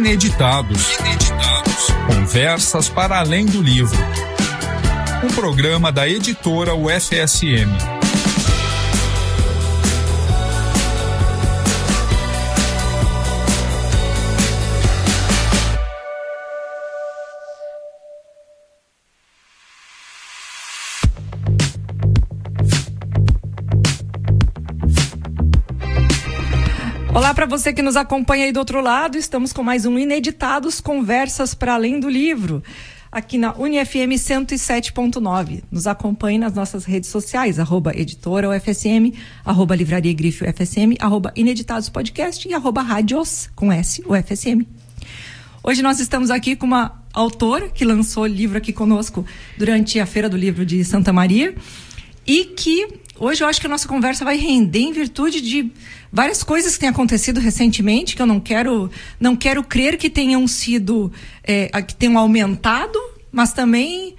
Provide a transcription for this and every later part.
Ineditados. Conversas para além do livro. Um programa da editora UFSM. Olá para você que nos acompanha aí do outro lado, estamos com mais um Ineditados, Conversas para Além do Livro, aqui na UniFM 107.9. Nos acompanhe nas nossas redes sociais, @editora UFSM, @livraria Grife UFSM, @Ineditados Podcast e @Radios, com S, UFSM. Hoje nós estamos aqui com uma autora que lançou livro aqui conosco durante a Feira do Livro de Santa Maria e que hoje eu acho que a nossa conversa vai render em virtude de várias coisas que têm acontecido recentemente, que eu não quero crer que tenham sido, que tenham aumentado, mas também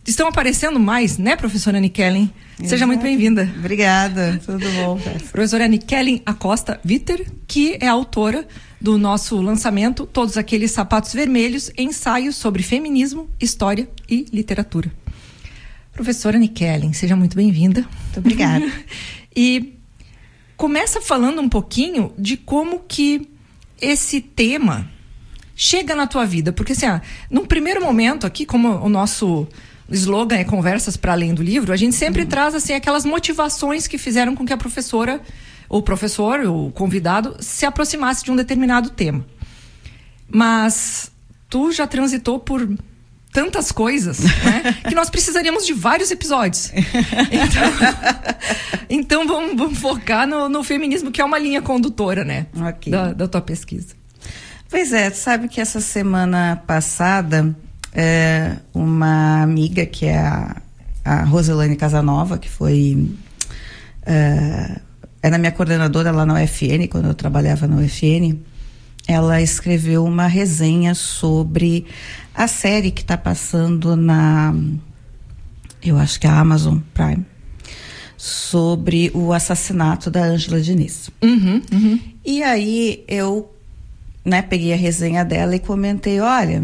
estão aparecendo mais, né, professora Anne Kellen? Seja muito bem-vinda. Obrigada, tudo bom. Professora Anne Kellen Acosta Witter, que é autora do nosso lançamento Todos Aqueles Sapatos Vermelhos, ensaios sobre feminismo, história e literatura. Professora Anne Kellen, seja muito bem-vinda. Muito obrigada. E começa falando um pouquinho de como que esse tema chega na tua vida. Porque, assim, num primeiro momento aqui, como o nosso slogan é Conversas para Além do Livro, a gente sempre traz, assim, aquelas motivações que fizeram com que a professora, ou o professor, ou o convidado, se aproximasse de um determinado tema. Mas tu já transitou por tantas coisas, né, que nós precisaríamos de vários episódios. Então vamos focar no feminismo, que é uma linha condutora, né, okay, da tua pesquisa. Pois é, sabe que essa semana passada, uma amiga, que é a Roselane Casanova, que foi era minha coordenadora lá na UFN, quando eu trabalhava na UFN, ela escreveu uma resenha sobre a série que está passando eu acho que é a Amazon Prime, sobre o assassinato da Ângela Diniz. E aí eu, peguei a resenha dela e comentei, olha,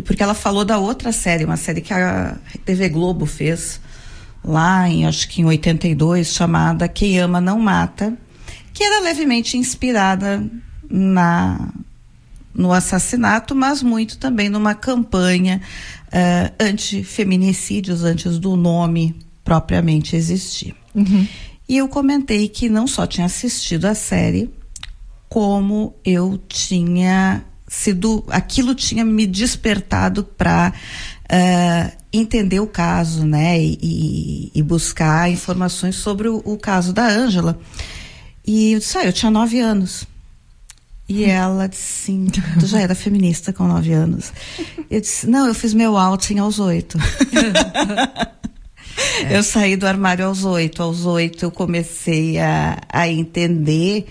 porque ela falou da outra série, uma série que a TV Globo fez lá acho que em 82, chamada Quem Ama Não Mata, que era levemente inspirada no assassinato, mas muito também numa campanha anti-feminicídios, antes do nome propriamente existir. E eu comentei que não só tinha assistido a série, como eu tinha aquilo tinha me despertado para entender o caso, né, e buscar informações sobre o caso da Ângela. E eu disse, eu tinha 9 anos. E ela disse assim, tu já era feminista com 9 anos? Eu disse, não, eu fiz meu outing aos 8. Eu saí do armário aos 8. Aos 8 eu comecei a entender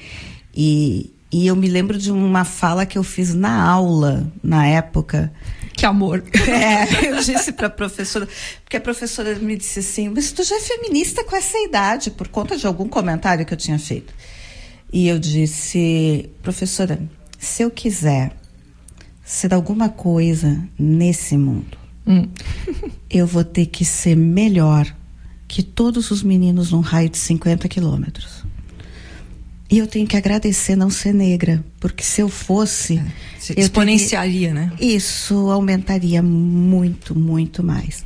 e eu me lembro de uma fala que eu fiz na aula, na época. Que amor. Eu disse para a professora, porque a professora me disse assim, mas tu já é feminista com essa idade, por conta de algum comentário que eu tinha feito. E eu disse, professora, se eu quiser ser alguma coisa nesse mundo, eu vou ter que ser melhor que todos os meninos num raio de 50 quilômetros. E eu tenho que agradecer não ser negra, porque se eu fosse... exponenciaria, né? Isso aumentaria muito, muito mais.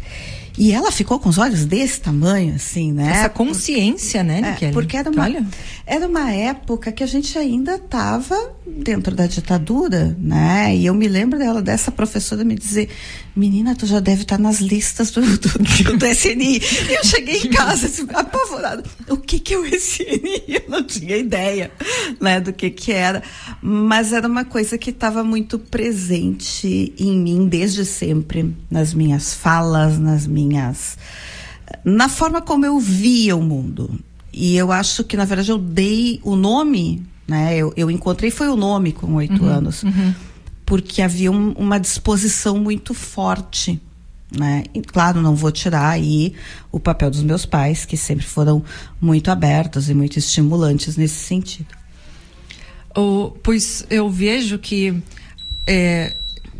E ela ficou com os olhos desse tamanho, assim, né? Essa consciência, né, Kelly? Porque era uma época que a gente ainda estava dentro da ditadura, né? E eu me lembro dessa professora me dizer, menina, tu já deve estar nas listas do SNI. E eu cheguei em casa, assim, apavorada. O que é o SNI? Eu não tinha ideia, né, do que era. Mas era uma coisa que estava muito presente em mim desde sempre, nas minhas falas, na forma como eu via o mundo. E eu acho que, na verdade, eu dei o nome, né? Eu encontrei foi o nome com 8 anos, porque havia uma disposição muito forte, né? E, claro, não vou tirar aí o papel dos meus pais, que sempre foram muito abertos e muito estimulantes nesse sentido. Pois eu vejo que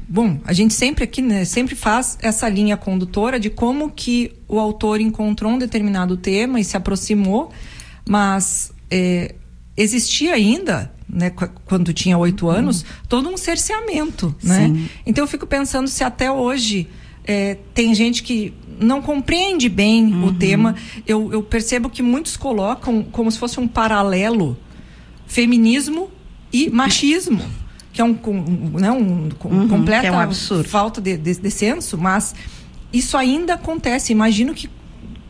bom, a gente sempre aqui, né, sempre faz essa linha condutora de como que o autor encontrou um determinado tema e se aproximou, mas existia ainda, né, quando tinha 8 anos, todo um cerceamento, né? Então eu fico pensando se até hoje tem gente que não compreende bem o tema. Eu percebo que muitos colocam como se fosse um paralelo feminismo e machismo, que é completa é um absurdo. Falta de senso, mas isso ainda acontece. Imagino que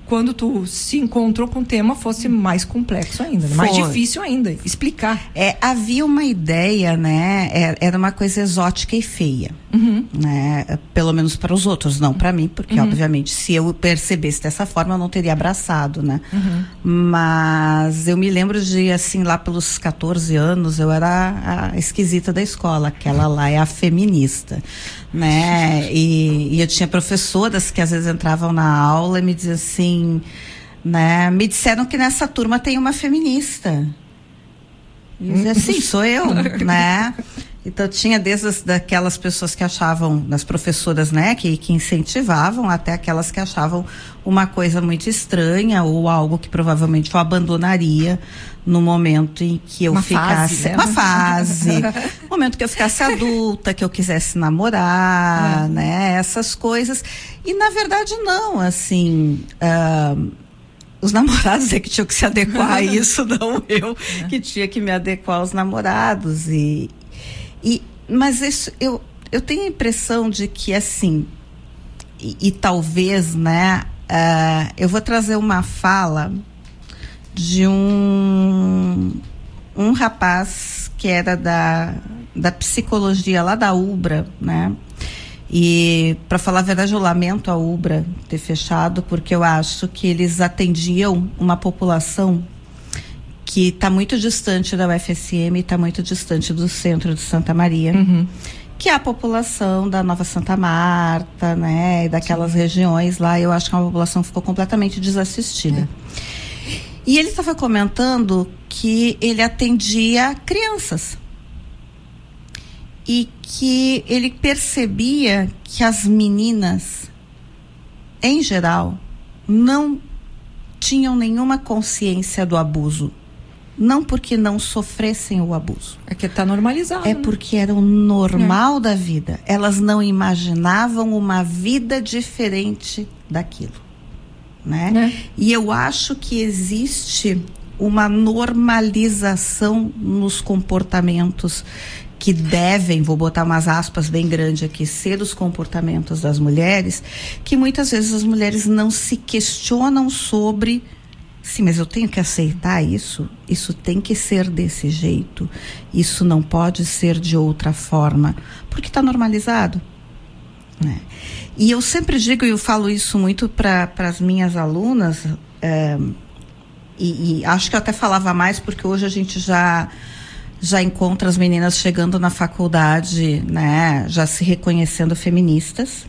quando tu se encontrou com o tema fosse mais complexo ainda, mais difícil ainda explicar. Havia uma ideia, né? Era uma coisa exótica e feia, né? Pelo menos para os outros, não para mim, porque obviamente se eu percebesse dessa forma eu não teria abraçado, né? Mas eu me lembro de, assim, lá pelos 14 anos eu era a esquisita da escola, aquela lá é a feminista, né? E eu tinha professoras que às vezes entravam na aula e me diziam assim, né? Me disseram que nessa turma tem uma feminista. E eu dizia assim, sou eu, né? Então tinha desde daquelas pessoas que achavam, das professoras, né, que incentivavam, até aquelas que achavam uma coisa muito estranha ou algo que provavelmente eu abandonaria no momento em que eu ficasse uma fase, no momento que eu ficasse adulta, que eu quisesse namorar, né, essas coisas. E na verdade não, assim, os namorados é que tinham que se adequar a isso, não eu que tinha que me adequar aos namorados. Mas isso, eu tenho a impressão de que, assim, e talvez, né, eu vou trazer uma fala de um rapaz que era da psicologia lá da UBRA, né? E, para falar a verdade, eu lamento a UBRA ter fechado, porque eu acho que eles atendiam uma população que está muito distante da UFSM, está muito distante do centro de Santa Maria, que é a população da Nova Santa Marta, né, e daquelas regiões lá. Eu acho que a população ficou completamente desassistida. E ele estava comentando que ele atendia crianças e que ele percebia que as meninas, em geral, não tinham nenhuma consciência do abuso. Não porque não sofressem o abuso. É que está normalizado. É porque era o normal da vida. Elas não imaginavam uma vida diferente daquilo, né? E eu acho que existe uma normalização nos comportamentos que devem, vou botar umas aspas bem grandes aqui, ser os comportamentos das mulheres, que muitas vezes as mulheres não se questionam sobre... Sim, mas eu tenho que aceitar isso? Isso tem que ser desse jeito? Isso não pode ser de outra forma? Porque está normalizado, né? E eu sempre digo, e eu falo isso muito para as minhas alunas, e acho que eu até falava mais, porque hoje a gente já encontra as meninas chegando na faculdade, né, já se reconhecendo feministas.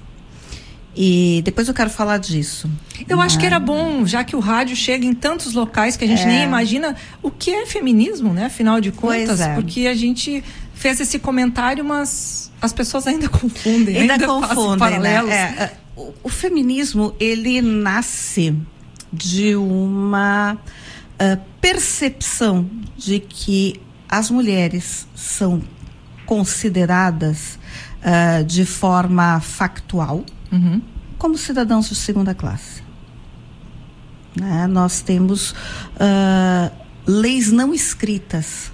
E depois eu quero falar disso. Eu acho que era bom, já que o rádio chega em tantos locais que a gente nem imagina o que é feminismo, né? Afinal de contas, porque a gente fez esse comentário, mas as pessoas ainda confundem. Ainda confundem, paralelos. Né? O feminismo, ele nasce de uma percepção de que as mulheres são consideradas de forma factual, como cidadãos de segunda classe, né? Nós temos leis não escritas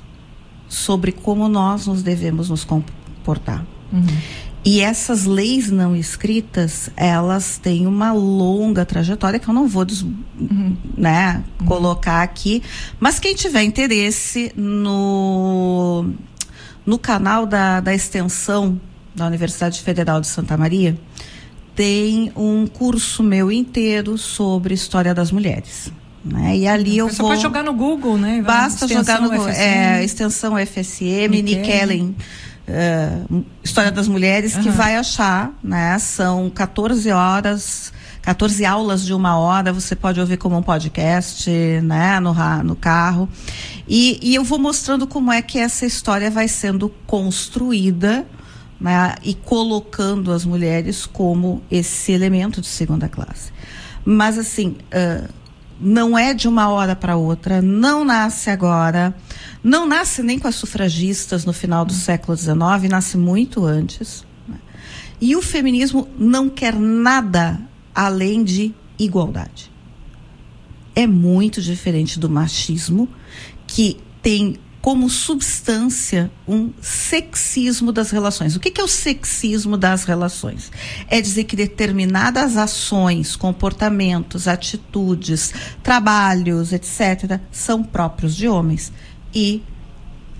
sobre como nós nos devemos nos comportar. E essas leis não escritas, elas têm uma longa trajetória que eu não vou né, colocar aqui, mas quem tiver interesse no canal da extensão da Universidade Federal de Santa Maria, tem um curso meu inteiro sobre história das mulheres, né? E ali eu vou... pode jogar no Google, né? Basta jogar no Google, extensão FSM, Nikellen, História das Mulheres, que vai achar, né? São 14 horas 14 aulas de 1 hora, você pode ouvir como um podcast, né, no carro. E eu vou mostrando como é que essa história vai sendo construída, né, e colocando as mulheres como esse elemento de segunda classe. Mas assim, não é de 1 hora para outra, não nasce agora, não nasce nem com as sufragistas no final do século XIX, nasce muito antes, né? E o feminismo não quer nada além de igualdade. É muito diferente do machismo, que tem como substância um sexismo das relações. O que é o sexismo das relações? É dizer que determinadas ações, comportamentos, atitudes, trabalhos, etc., são próprios de homens e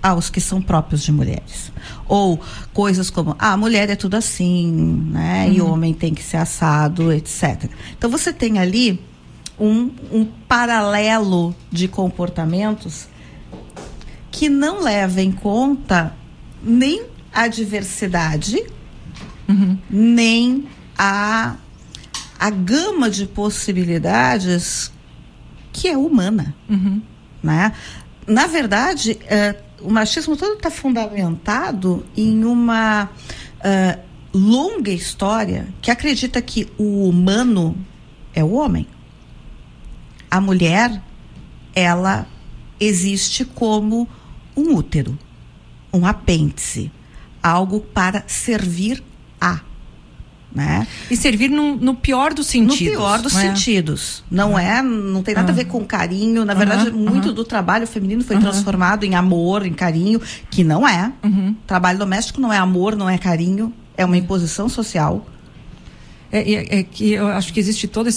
aos que são próprios de mulheres. Ou coisas como, a mulher é tudo assim, né? E o homem tem que ser assado, etc. Então você tem ali um paralelo de comportamentos que não leva em conta nem a diversidade, nem a gama de possibilidades que é humana, né? Na verdade, o machismo todo está fundamentado em uma longa história que acredita que o humano é o homem. A mulher, ela existe como um útero, um apêndice, algo para servir a, né? E servir no pior dos sentidos. No pior dos sentidos. Não tem nada a ver com carinho. Na verdade, muito do trabalho feminino foi transformado em amor, em carinho, que não é. Trabalho doméstico não é amor, não é carinho, é uma imposição social. É que eu acho que existe toda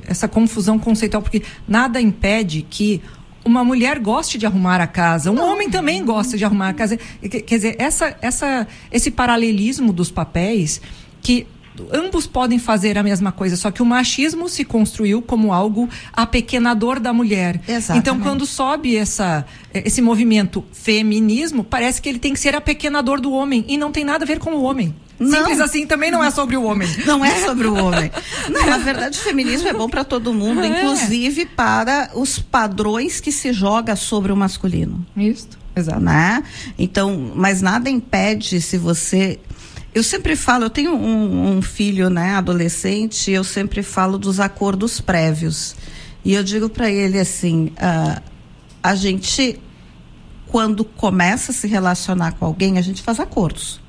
essa confusão conceitual, porque nada impede que uma mulher goste de arrumar a casa, um homem também gosta de arrumar a casa. Quer dizer, esse paralelismo dos papéis, que ambos podem fazer a mesma coisa, só que o machismo se construiu como algo apequenador da mulher. Exatamente. Então, quando sobe esse movimento feminismo, parece que ele tem que ser apequenador do homem, e não tem nada a ver com o homem. Não. Simples assim, também não é sobre o homem. Não é sobre o homem. Não, na verdade, o feminismo é bom para todo mundo, inclusive para os padrões que se joga sobre o masculino. Isso, exato. Né? Então, mas nada impede, se você... Eu sempre falo, eu tenho um filho, né, adolescente, e eu sempre falo dos acordos prévios. E eu digo para ele assim, a gente, quando começa a se relacionar com alguém, a gente faz acordos.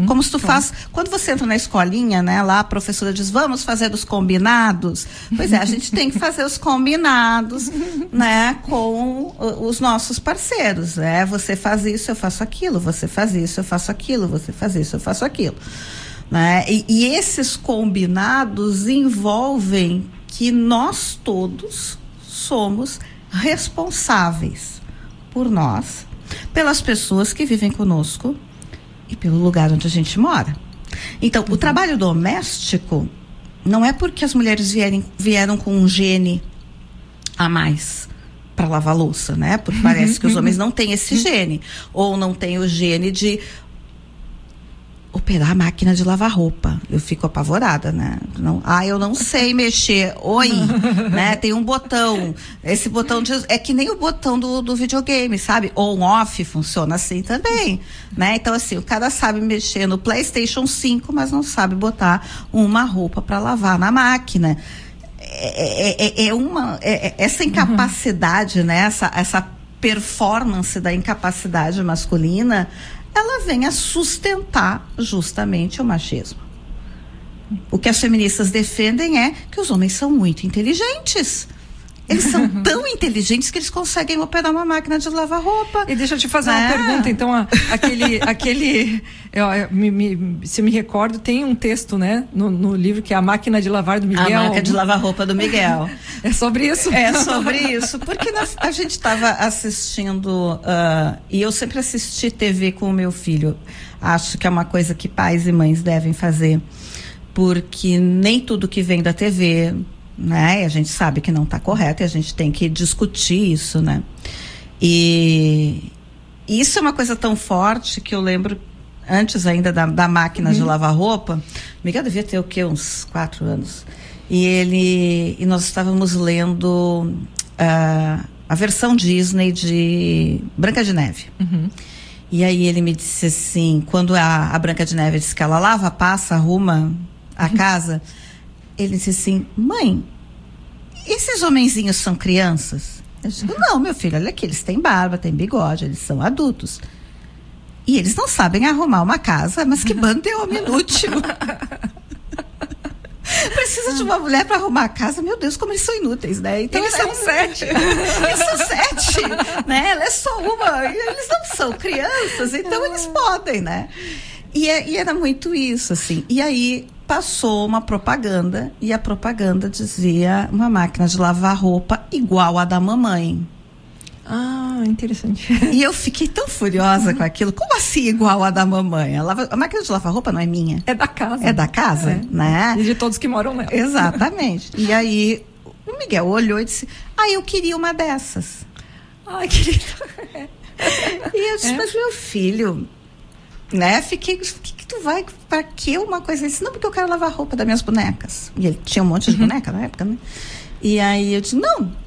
Como se tu faz, quando você entra na escolinha, né, lá a professora diz, vamos fazer os combinados. Pois é, a gente tem que fazer os combinados, né, com os nossos parceiros, né? Você faz isso, eu faço aquilo, você faz isso, eu faço aquilo, você faz isso, eu faço aquilo, né? E esses combinados envolvem que nós todos somos responsáveis por nós, pelas pessoas que vivem conosco e pelo lugar onde a gente mora. Então, o trabalho doméstico não é porque as mulheres vieram com um gene a mais para lavar louça, né? Porque parece que os homens não têm esse gene, ou não têm o gene de operar a máquina de lavar roupa. Eu fico apavorada, né? Eu não sei mexer. Oi, né? Tem um botão. Esse botão é que nem o botão do videogame, sabe? On/off funciona assim também, né? Então, assim, o cara sabe mexer no PlayStation 5, mas não sabe botar uma roupa para lavar na máquina. Essa incapacidade, né? Essa performance da incapacidade masculina, ela vem a sustentar justamente o machismo. O que as feministas defendem é que os homens são muito inteligentes. Eles são tão inteligentes que eles conseguem operar uma máquina de lavar roupa. E deixa eu te fazer uma pergunta, então, se eu me recordo, tem um texto, né, no livro, que é A Máquina de Lavar do Miguel. A Máquina de Lavar Roupa do Miguel. É sobre isso? É sobre isso, porque a gente estava assistindo, e eu sempre assisti TV com o meu filho. Acho que é uma coisa que pais e mães devem fazer, porque nem tudo que vem da TV, né, a gente sabe que não está correto, e a gente tem que discutir isso, né? E isso é uma coisa tão forte que eu lembro, antes ainda da máquina de lavar roupa, Miguel devia ter o quê? Uns 4 anos. E nós estávamos lendo a versão Disney de Branca de Neve. E aí ele me disse assim, quando a Branca de Neve disse que ela lava, passa, arruma a casa, ele disse assim, mãe, esses homenzinhos são crianças? Eu digo, não, meu filho, olha aqui, eles têm barba, têm bigode, eles são adultos. E eles não sabem arrumar uma casa, mas que bando de homem inútil. Precisa de uma mulher para arrumar a casa, meu Deus, como eles são inúteis, né? Então, eles são 7. Eles são 7, né? Ela é só uma, eles não são crianças, então eles podem, né? E era muito isso, assim. E aí passou uma propaganda, e a propaganda dizia uma máquina de lavar roupa igual a da mamãe. Ah, interessante. E eu fiquei tão furiosa com aquilo. Como assim igual a da mamãe? A máquina de lavar roupa não é minha. É da casa. É da casa, né? E de todos que moram nela. Exatamente. E aí o Miguel olhou e disse, eu queria uma dessas. Ai, querido. E eu disse, mas meu filho, né? Fiquei, que tu vai, pra que uma coisa assim? Não, porque eu quero lavar a roupa das minhas bonecas. E ele tinha um monte de boneca na época, né? E aí eu disse, não.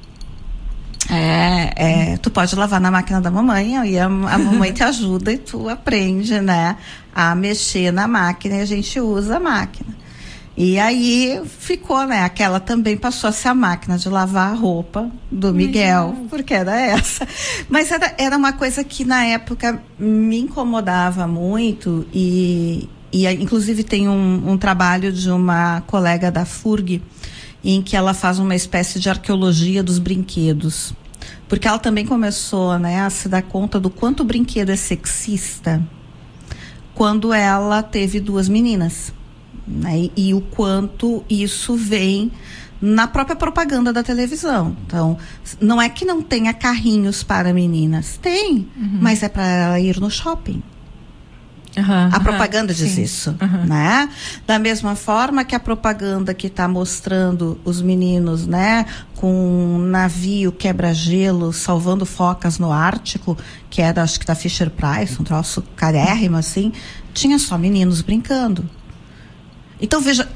Tu pode lavar na máquina da mamãe e a mamãe te ajuda e tu aprende, né, a mexer na máquina e a gente usa a máquina. E aí ficou, né, aquela também passou a ser a máquina de lavar a roupa do Miguel, porque era essa. Mas era uma coisa que na época me incomodava muito e inclusive tem um trabalho de uma colega da FURG em que ela faz uma espécie de arqueologia dos brinquedos. Porque ela também começou, né, a se dar conta do quanto o brinquedo é sexista quando ela teve 2 meninas. Né, e o quanto isso vem na própria propaganda da televisão. Então, não é que não tenha carrinhos para meninas. Tem, mas é para ela ir no shopping. A propaganda diz isso, né? Da mesma forma que a propaganda que está mostrando os meninos, né, com um navio quebra-gelo salvando focas no Ártico, que era, acho que da Fisher Price, um troço carérrimo assim, tinha só meninos brincando. Então, veja,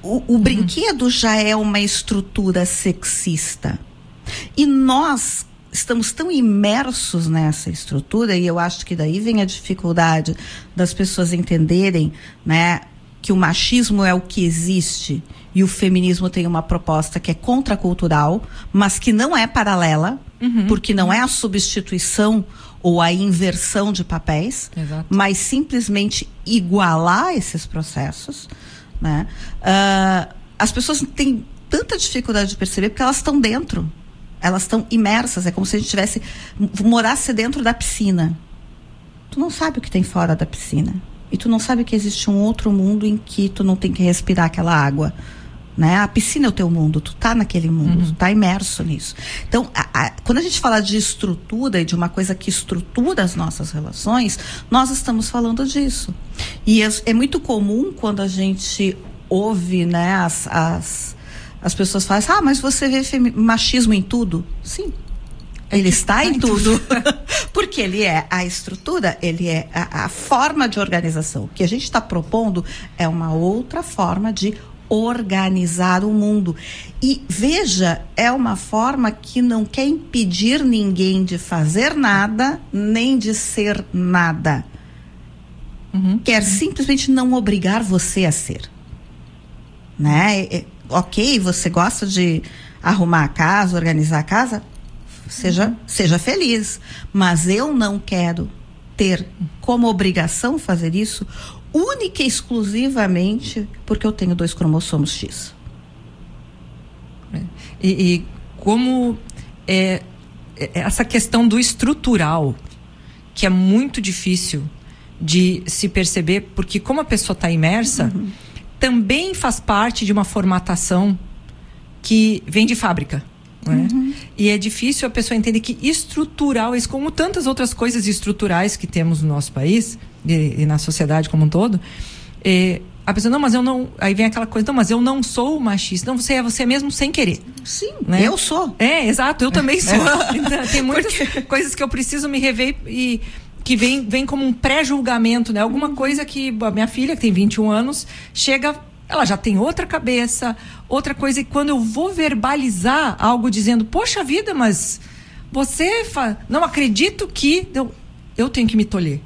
o brinquedo já é uma estrutura sexista. E nós estamos tão imersos nessa estrutura, e eu acho que daí vem a dificuldade das pessoas entenderem, né, que o machismo é o que existe e o feminismo tem uma proposta que é contracultural, mas que não é paralela, porque não é a substituição ou a inversão de papéis, mas simplesmente igualar esses processos, né? As pessoas têm tanta dificuldade de perceber porque elas estão dentro. Elas estão imersas, é como se a gente morasse dentro da piscina. Tu não sabe o que tem fora da piscina. E tu não sabe que existe um outro mundo em que tu não tem que respirar aquela água. Né? A piscina é o teu mundo, tu tá naquele mundo, tu tá imerso nisso. Então, quando a gente fala de estrutura e de uma coisa que estrutura as nossas relações, nós estamos falando disso. E é muito comum quando a gente ouve, né, as pessoas falam, mas você vê machismo em tudo? Sim, ele está em tudo. Porque ele é a estrutura, ele é a forma de organização. O que a gente está propondo é uma outra forma de organizar o mundo. E veja, é uma forma que não quer impedir ninguém de fazer nada, nem de ser nada. Quer simplesmente não obrigar você a ser. Né? Ok, você gosta de arrumar a casa, organizar a casa, seja feliz, mas eu não quero ter como obrigação fazer isso única e exclusivamente porque eu tenho 2 cromossomos X. E como essa questão do estrutural, que é muito difícil de se perceber, porque como a pessoa está imersa, também faz parte de uma formatação que vem de fábrica. Né? E é difícil a pessoa entender que estrutural, isso como tantas outras coisas estruturais que temos no nosso país e na sociedade como um todo, a pessoa, não, mas eu não, aí vem aquela coisa, não, mas eu não sou machista. Não, você é você mesmo sem querer. Sim, né? Eu sou. Exato, eu também sou. Então, tem muitas coisas que eu preciso me rever e que vem como um pré-julgamento, né? Alguma coisa que a minha filha, que tem 21 anos, chega ela já tem outra cabeça, outra coisa. E quando eu vou verbalizar algo dizendo, poxa vida, mas você não acredito que... Eu tenho que me tolher.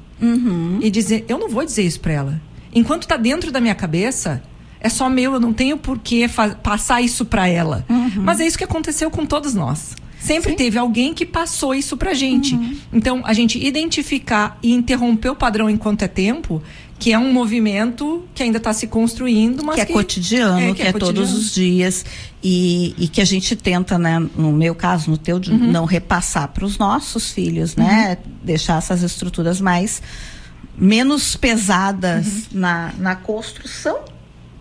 E dizer, eu não vou dizer isso pra ela. Enquanto tá dentro da minha cabeça, é só meu, eu não tenho por que passar isso pra ela. Mas é isso que aconteceu com todos nós. Sempre teve alguém que passou isso pra gente. Então, a gente identificar e interromper o padrão enquanto é tempo, que é um movimento que ainda está se construindo, mas que é cotidiano, que é todos os dias, e que a gente tenta, né, no meu caso, no teu, não repassar para os nossos filhos, né, deixar essas estruturas menos pesadas na construção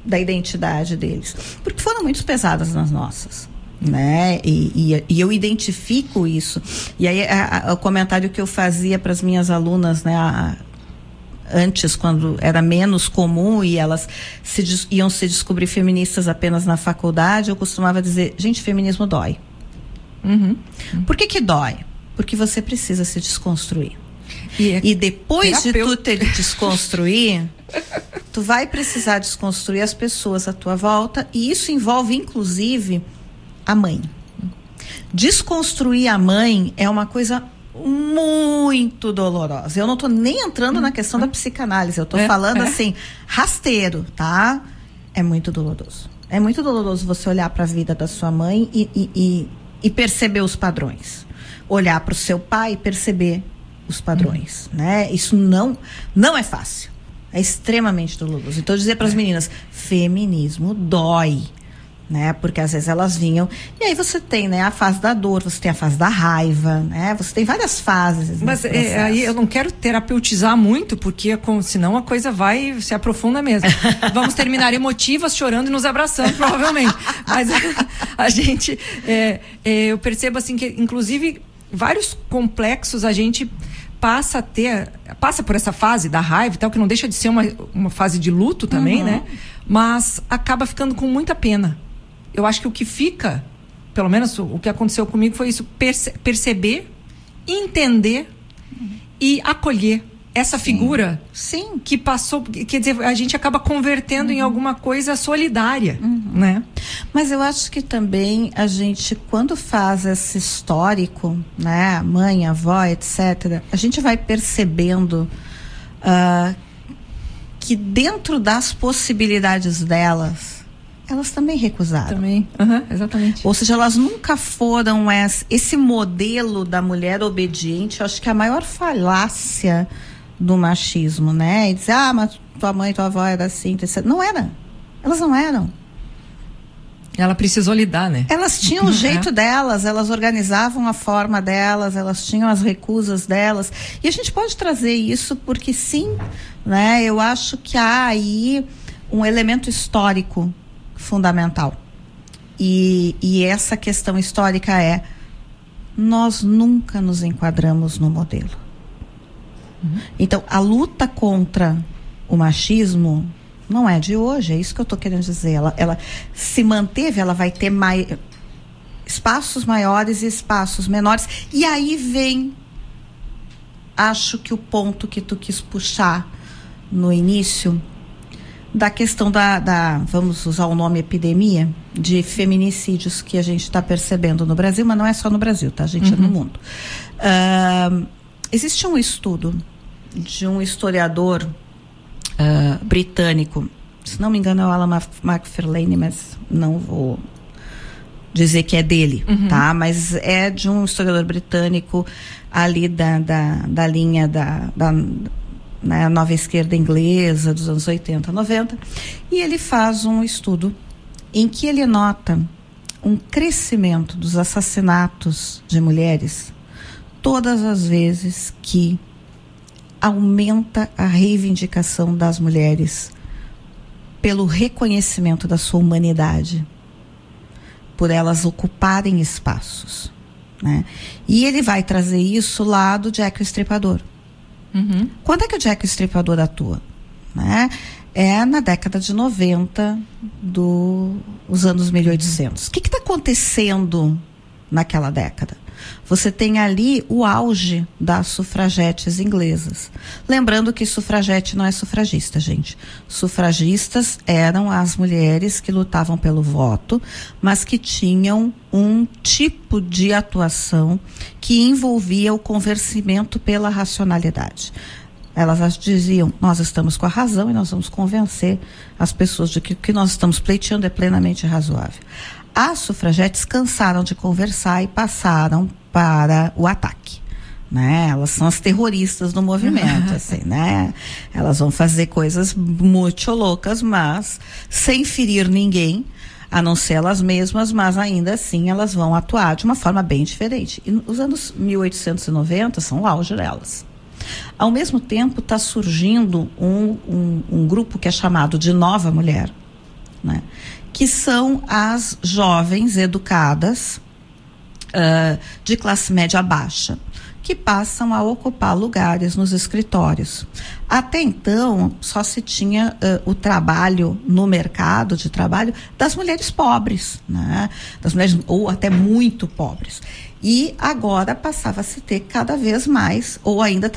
da identidade deles, porque foram muito pesadas nas nossas, né, e eu identifico isso. E aí o comentário que eu fazia para as minhas alunas, né, antes, quando era menos comum e elas iam se descobrir feministas apenas na faculdade, eu costumava dizer, gente, feminismo dói. Por que dói? Porque você precisa se desconstruir. E depois de tu te desconstruir, tu vai precisar desconstruir as pessoas à tua volta, e isso envolve, inclusive, a mãe. Desconstruir a mãe é uma coisa muito dolorosa. Eu não tô nem entrando na questão da psicanálise, eu tô falando assim, rasteiro, tá? É muito doloroso. É muito doloroso você olhar para a vida da sua mãe e perceber os padrões. Olhar para o seu pai e perceber os padrões, né? Isso não é fácil. É extremamente doloroso. Então, dizer para as meninas, feminismo dói, né? Porque às vezes elas vinham, e aí você tem, né, a fase da dor, você tem a fase da raiva, né? Você tem várias fases. Mas aí eu não quero terapeutizar muito, porque senão a coisa se aprofunda mesmo. Vamos terminar emotivas, chorando e nos abraçando, provavelmente. Mas a gente, eu percebo assim que, inclusive, vários complexos a gente passa por essa fase da raiva e tal, que não deixa de ser uma fase de luto também, né? Mas acaba ficando com muita pena. Eu acho que o que fica, pelo menos o que aconteceu comigo, foi isso: perceber, entender e acolher essa figura que passou. Quer dizer, a gente acaba convertendo em alguma coisa solidária, né? Mas eu acho que também a gente, quando faz esse histórico, né, mãe, avó, etc., a gente vai percebendo que dentro das possibilidades delas, elas também recusaram. Também, exatamente. Ou seja, elas nunca foram esse modelo da mulher obediente. Eu acho que a maior falácia do machismo, né? E dizer, mas tua mãe, tua avó era assim, etc. Não era. Elas não eram. Ela precisou lidar, né? Elas tinham o jeito delas, elas organizavam a forma delas, elas tinham as recusas delas. E a gente pode trazer isso porque sim, né? Eu acho que há aí um elemento histórico fundamental. E essa questão histórica nós nunca nos enquadramos no modelo. Então, a luta contra o machismo não é de hoje, é isso que eu estou querendo dizer. Ela se manteve, ela vai ter espaços maiores e espaços menores. E aí vem, acho que o ponto que tu quis puxar no início, da questão vamos usar o nome epidemia, de feminicídios que a gente está percebendo no Brasil, mas não é só no Brasil, tá, gente? É no mundo. Existe um estudo de um historiador britânico, se não me engano é o Alan McFarlane, mas não vou dizer que é dele, tá? Mas é de um historiador britânico ali da linha na nova esquerda inglesa dos anos 80, 90, e ele faz um estudo em que ele nota um crescimento dos assassinatos de mulheres todas as vezes que aumenta a reivindicação das mulheres pelo reconhecimento da sua humanidade, por elas ocuparem espaços, né? E ele vai trazer isso lá do Jack o Estripador. Quando é que o Jack o Estripador atua? Né? É na década de 90 dos anos 1800. O que está acontecendo naquela década? Você tem ali o auge das sufragetes inglesas. Lembrando que sufragete não é sufragista, gente. Sufragistas eram as mulheres que lutavam pelo voto, mas que tinham um tipo de atuação que envolvia o convencimento pela racionalidade. Elas diziam, nós estamos com a razão e nós vamos convencer as pessoas de que o que nós estamos pleiteando é plenamente razoável. As sufragetes cansaram de conversar e passaram para o ataque, né? Elas são as terroristas do movimento, assim, né? Elas vão fazer coisas muito loucas, mas sem ferir ninguém, a não ser elas mesmas, mas ainda assim elas vão atuar de uma forma bem diferente. E os anos 1890 são o auge delas. Ao mesmo tempo está surgindo um grupo que é chamado de Nova Mulher, né? Que são as jovens educadas de classe média baixa, que passam a ocupar lugares nos escritórios. Até então, só se tinha o trabalho no mercado de trabalho das mulheres pobres, né? Das mulheres, ou até muito pobres. E agora passava a se ter cada vez mais, ou ainda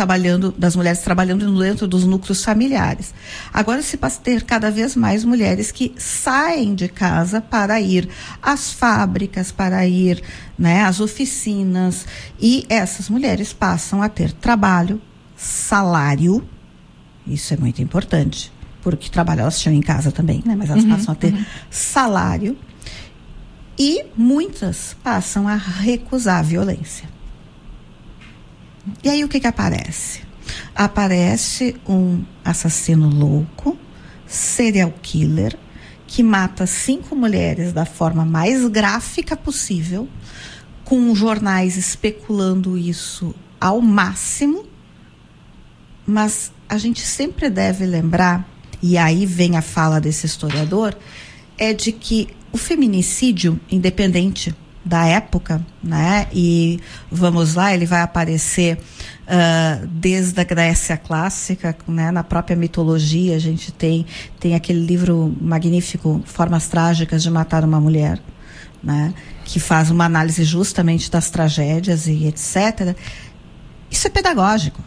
das mulheres trabalhando dentro dos núcleos familiares. Agora se passa a ter cada vez mais mulheres que saem de casa para ir às fábricas, para ir, né, às oficinas, e essas mulheres passam a ter trabalho, salário, isso é muito importante, porque trabalho elas tinham em casa também, né, mas elas passam a ter salário. E muitas passam a recusar a violência. E aí o que aparece? Aparece um assassino louco, serial killer, que mata 5 mulheres da forma mais gráfica possível, com jornais especulando isso ao máximo. Mas a gente sempre deve lembrar, e aí vem a fala desse historiador, é de que o feminicídio, independente da época, né? E vamos lá, ele vai aparecer desde a Grécia clássica, né? Na própria mitologia a gente tem aquele livro magnífico, Formas Trágicas de Matar uma Mulher, né? Que faz uma análise justamente das tragédias e etc. Isso é pedagógico.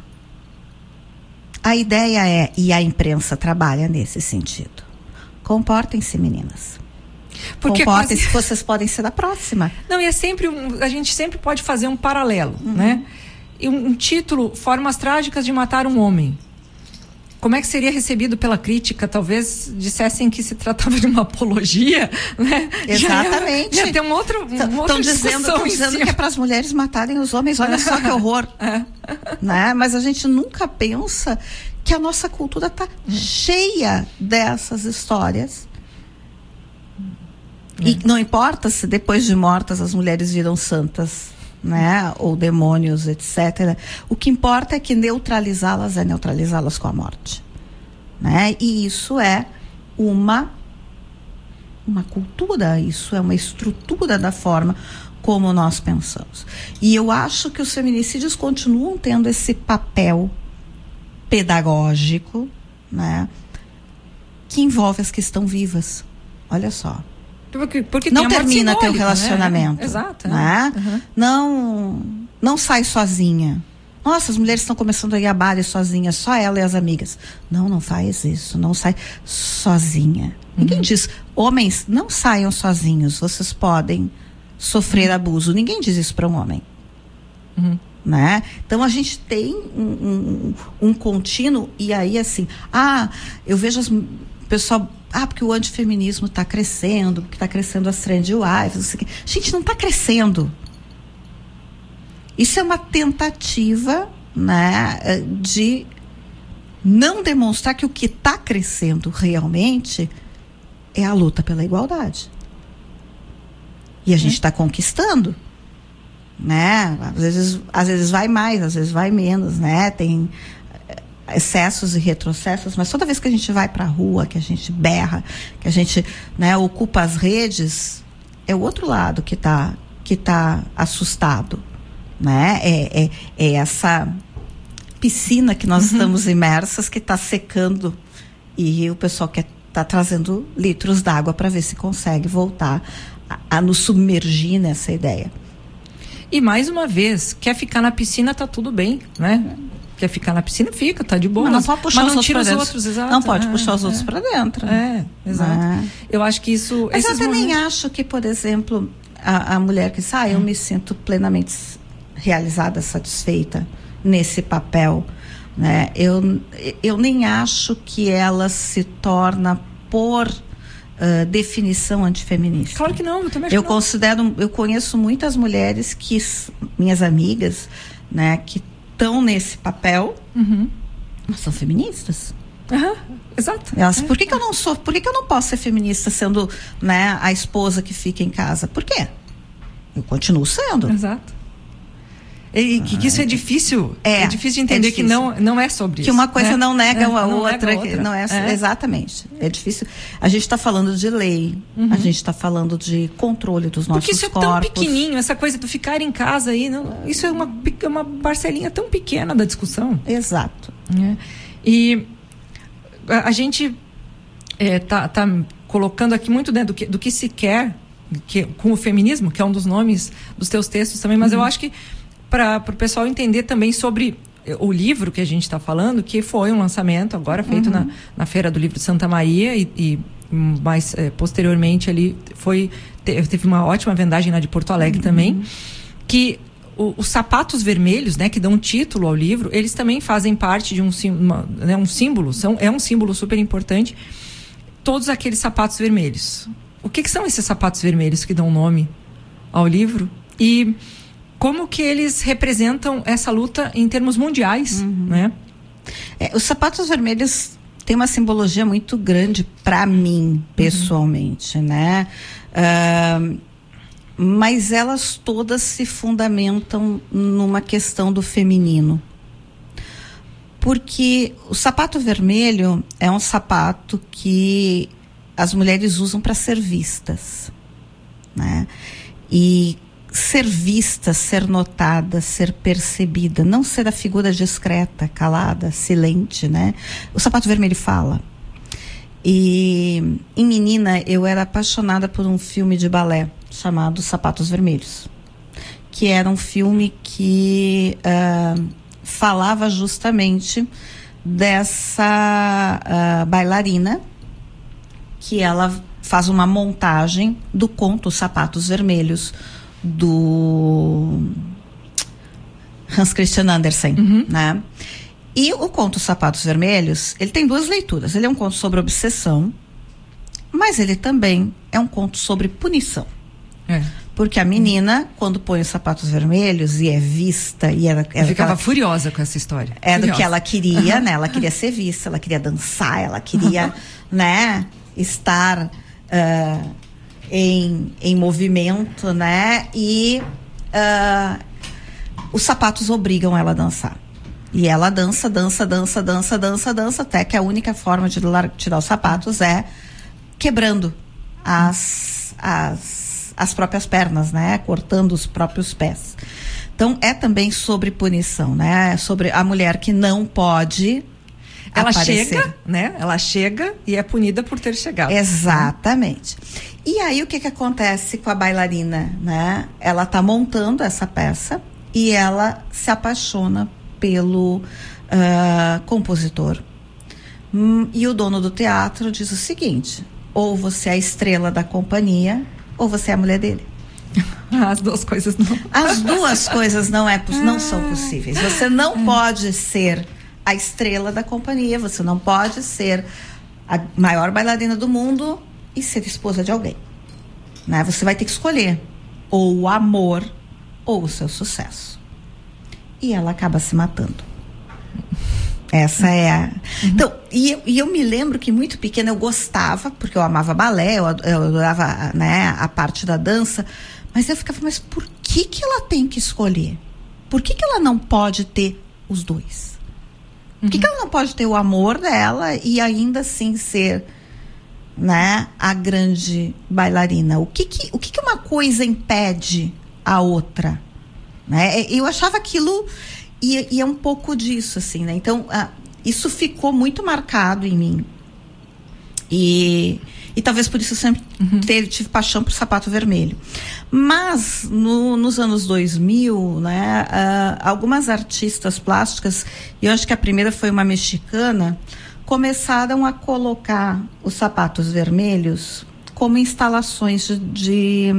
A ideia é, e a imprensa trabalha nesse sentido, comportem-se, meninas. Porque comportem-se, vocês podem ser da próxima. Não, e é sempre a gente sempre pode fazer um paralelo, né? E um título, Formas Trágicas de Matar um Homem. Como é que seria recebido pela crítica? Talvez dissessem que se tratava de uma apologia, né? Exatamente. Já tem Estão dizendo que é para as mulheres matarem os homens. Olha só que horror. Né? Mas a gente nunca pensa que a nossa cultura está cheia dessas histórias. E não importa se depois de mortas as mulheres viram santas, né? Ou demônios, etc. O que importa é que neutralizá-las é neutralizá-las com a morte, né? E isso é uma cultura, isso é uma estrutura da forma como nós pensamos. E eu acho que os feminicídios continuam tendo esse papel pedagógico, né? Que envolve as que estão vivas. Olha só. Porque não termina teu relacionamento, né? Exato, né? Não sai sozinha. Nossa, as mulheres estão começando a ir a bares sozinhas, só ela e as amigas. Não faz isso, não sai sozinha. Ninguém diz, homens, não saiam sozinhos, vocês podem sofrer abuso. Ninguém diz isso para um homem. Né? Então a gente tem um contínuo, e aí assim, eu vejo o pessoal, porque o antifeminismo está crescendo, porque está crescendo as trend wives, não sei o quê. Gente, não está crescendo. Isso é uma tentativa, né, de não demonstrar que o que está crescendo realmente é a luta pela igualdade. E a gente está conquistando, né? Às vezes vai mais, às vezes vai menos, né? Tem excessos e retrocessos, mas toda vez que a gente vai para a rua, que a gente berra, que a gente, né, ocupa as redes, é o outro lado que tá assustado, né? É essa piscina que nós estamos imersas, que está secando, e o pessoal tá trazendo litros d'água para ver se consegue voltar a nos submergir nessa ideia. E mais uma vez, quer ficar na piscina, tá tudo bem, né? Quer ficar na piscina, fica, tá de boa. Mas não pode puxar mas não tira os outros, exato. Não pode puxar os outros para dentro. Exato. Eu acho que isso... Mas eu também acho que, por exemplo, a mulher que diz, eu me sinto plenamente realizada, satisfeita nesse papel, né? Eu nem acho que ela se torna por definição antifeminista. Claro que não, eu também acho eu conheço muitas mulheres minhas amigas, né, que estão nesse papel, mas são feministas. Exato. Elas, por que eu não sou? Por que eu não posso ser feminista sendo, né, a esposa que fica em casa? Por quê? Eu continuo sendo. Exato. E que isso é difícil. É difícil de entender que não é sobre isso. Que uma coisa não nega a outra. Nega a outra. Não é. Exatamente. É difícil. A gente está falando de lei, a gente está falando de controle dos nossos corpos. Porque isso é tão pequenininho, essa coisa do ficar em casa aí, isso é uma parcelinha tão pequena da discussão. Exato. E a gente tá colocando aqui muito dentro do que se quer com o feminismo, que é um dos nomes dos teus textos também, mas eu acho que para o pessoal entender também sobre o livro que a gente está falando, que foi um lançamento agora feito na Feira do Livro de Santa Maria e mais posteriormente ali teve uma ótima vendagem lá de Porto Alegre também, que os sapatos vermelhos, né, que dão título ao livro, eles também fazem parte de um símbolo, é um símbolo super importante, todos aqueles sapatos vermelhos. O que são esses sapatos vermelhos que dão nome ao livro? E como que eles representam essa luta em termos mundiais, né? Os sapatos vermelhos têm uma simbologia muito grande para mim, pessoalmente, né? Mas elas todas se fundamentam numa questão do feminino. Porque o sapato vermelho é um sapato que as mulheres usam para ser vistas, né? E ser vista, ser notada, ser percebida, não ser a figura discreta, calada, silente, né? O sapato vermelho fala. E em menina eu era apaixonada por um filme de balé chamado Sapatos Vermelhos, que era um filme que falava justamente dessa bailarina, que ela faz uma montagem do conto Sapatos Vermelhos do Hans Christian Andersen, né? E o conto Sapatos Vermelhos, ele tem duas leituras. Ele é um conto sobre obsessão, mas ele também é um conto sobre punição. Porque a menina, quando põe os sapatos vermelhos e é vista, e ela ficava furiosa com essa história. Do que ela queria, né? Ela queria ser vista, ela queria dançar, ela queria, né, estar em movimento, né? E os sapatos obrigam ela a dançar. E ela dança, até que a única forma de tirar os sapatos é quebrando as próprias pernas, né? Cortando os próprios pés. Então, é também sobre punição, né? Sobre a mulher que não pode aparecer. Chega, né? Ela chega e é punida por ter chegado. Exatamente. E aí, o que acontece com a bailarina, né? Ela tá montando essa peça e ela se apaixona pelo compositor. E o dono do teatro diz o seguinte: ou você é a estrela da companhia, ou você é a mulher dele. As duas coisas não. As duas coisas não são possíveis. Você não pode ser a estrela da companhia, você não pode ser a maior bailarina do mundo e ser esposa de alguém, né? Você vai ter que escolher ou o amor ou o seu sucesso. E ela acaba se matando. Essa é a... Então, e eu me lembro que muito pequena eu gostava, porque eu amava balé, eu adorava, né, a parte da dança, mas eu ficava, mas por que ela tem que escolher? Por que ela não pode ter os dois? Por que ela não pode ter o amor dela e ainda assim ser, né, a grande bailarina? O que uma coisa impede a outra? Né? Eu achava aquilo, e é um pouco disso, assim, né? Então, isso ficou muito marcado em mim. E talvez por isso eu sempre tive paixão por sapato vermelho. Mas nos anos 2000, né, algumas artistas plásticas, e eu acho que a primeira foi uma mexicana, começaram a colocar os sapatos vermelhos como instalações de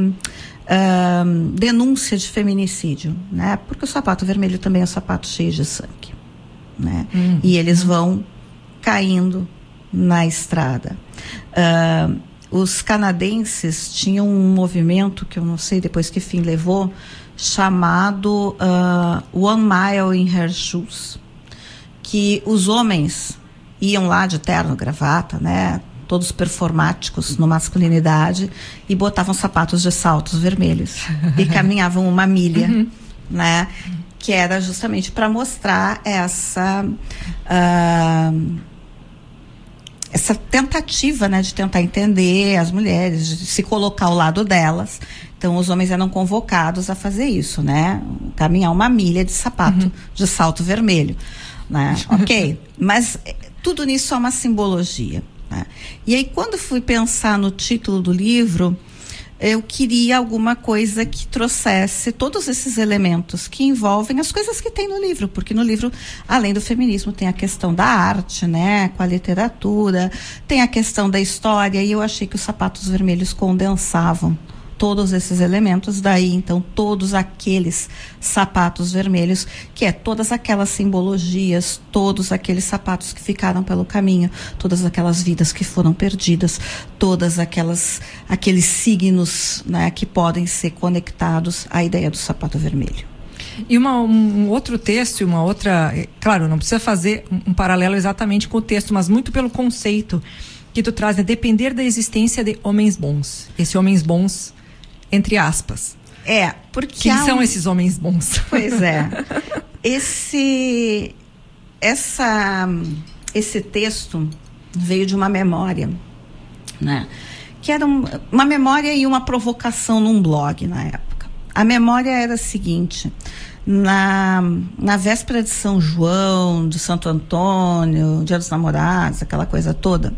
denúncia de feminicídio, né? Porque o sapato vermelho também é um sapato cheio de sangue, né? E eles vão caindo na estrada. Os canadenses tinham um movimento, que eu não sei depois que fim levou, chamado One Mile in Her Shoes, que os homens iam lá de terno, gravata, né, todos performáticos no masculinidade, e botavam sapatos de saltos vermelhos e caminhavam uma milha, né, que era justamente para mostrar essa tentativa, né, de tentar entender as mulheres, de se colocar ao lado delas. Então, os homens eram convocados a fazer isso, né, caminhar uma milha de sapato de salto vermelho, né, ok, mas tudo nisso é uma simbologia, né? E aí, quando fui pensar no título do livro, eu queria alguma coisa que trouxesse todos esses elementos que envolvem as coisas que tem no livro, porque no livro, além do feminismo, tem a questão da arte, né, com a literatura, tem a questão da história, e eu achei que os sapatos vermelhos condensavam todos esses elementos, daí então todos aqueles sapatos vermelhos, que é todas aquelas simbologias, todos aqueles sapatos que ficaram pelo caminho, todas aquelas vidas que foram perdidas, todas aqueles signos, né, que podem ser conectados à ideia do sapato vermelho. E um outro texto, uma outra, claro, não precisa fazer um paralelo exatamente com o texto, mas muito pelo conceito que tu traz, é depender da existência de homens bons. Esses homens bons, entre aspas. Porque quem são esses homens bons? Pois é. Esse texto veio de uma memória, né? Que era uma memória e uma provocação num blog na época. A memória era a seguinte: na véspera de São João, de Santo Antônio, Dia dos Namorados, aquela coisa toda,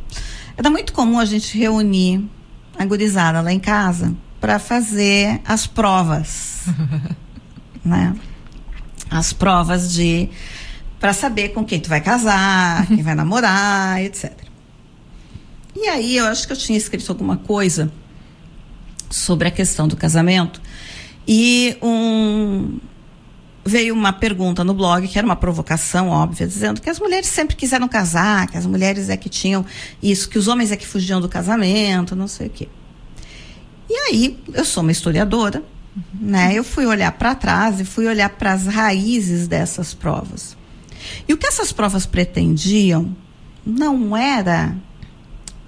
era muito comum a gente reunir a gurizada lá em casa para fazer as provas, né? As provas para saber com quem tu vai casar, quem vai namorar, etc. E aí eu acho que eu tinha escrito alguma coisa sobre a questão do casamento, e veio uma pergunta no blog, que era uma provocação óbvia, dizendo que as mulheres sempre quiseram casar, que as mulheres é que tinham isso, que os homens é que fugiam do casamento, não sei o quê. E aí, eu sou uma historiadora, né? Eu fui olhar para trás e fui olhar para as raízes dessas provas. E o que essas provas pretendiam não era